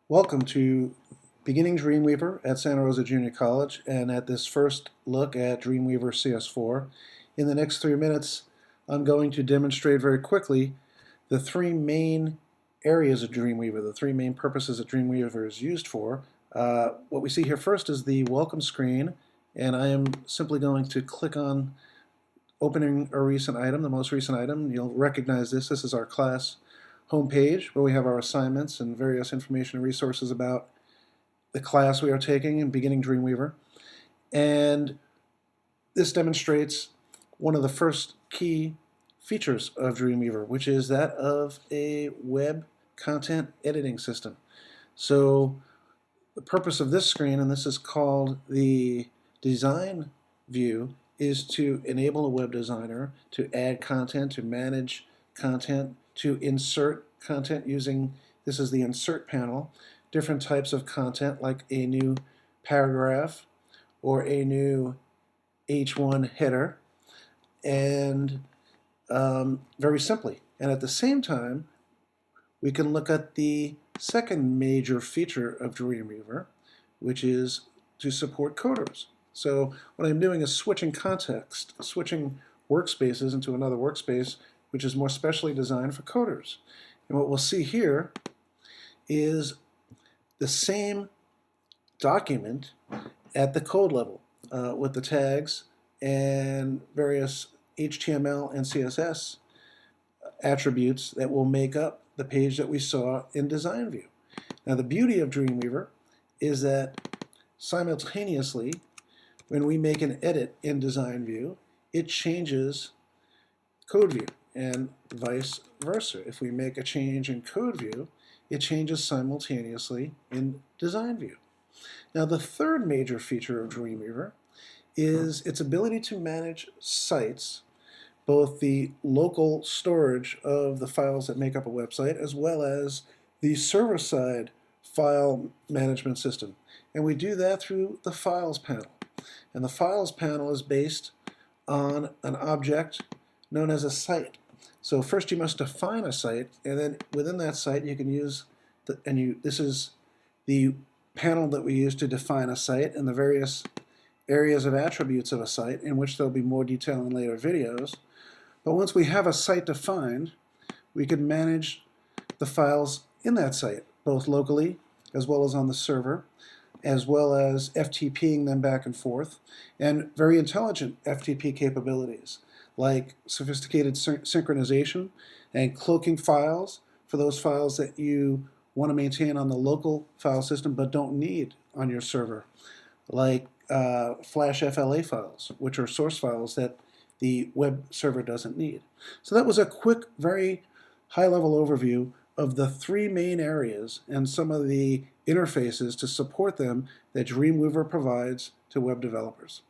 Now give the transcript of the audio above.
Welcome to Beginning Dreamweaver at Santa Rosa Junior College and at this first look at Dreamweaver CS4. In the next 3 minutes, I'm going to demonstrate very quickly the three main areas of Dreamweaver, the three main purposes that Dreamweaver is used for. What we see here first is the welcome screen, and I am simply going to click on opening a recent item, the most recent item. You'll recognize this. This is our class homepage where we have our assignments and various information and resources about the class we are taking in Beginning Dreamweaver. And this demonstrates one of the first key features of Dreamweaver, which is that of a web content editing system. So the purpose of this screen, and this is called the design view, is to enable a web designer to add content, to manage content, to insert content using, this is the insert panel, different types of content like a new paragraph or a new H1 header, and very simply. And at the same time, we can look at the second major feature of Dreamweaver, which is to support coders. So what I'm doing is switching context, switching workspaces into another workspace, which is more specially designed for coders. And what we'll see here is the same document at the code level with the tags and various HTML and CSS attributes that will make up the page that we saw in Design View. Now the beauty of Dreamweaver is that simultaneously, when we make an edit in Design View, it changes Code View, and vice versa. If we make a change in Code View, it changes simultaneously in Design View. Now the third major feature of Dreamweaver is its ability to manage sites, both the local storage of the files that make up a website as well as the server-side file management system. And we do that through the Files panel. And the Files panel is based on an object known as a site. So first you must define a site, and then within that site you can use, this is the panel that we use to define a site and the various areas of attributes of a site, in which there'll be more detail in later videos. But once we have a site defined, we can manage the files in that site, both locally as well as on the server, as well as FTPing them back and forth, and very intelligent FTP capabilities, like sophisticated synchronization and cloaking files for those files that you want to maintain on the local file system but don't need on your server, like Flash FLA files, which are source files that the web server doesn't need. So that was a quick, very high-level overview of the three main areas and some of the interfaces to support them that Dreamweaver provides to web developers.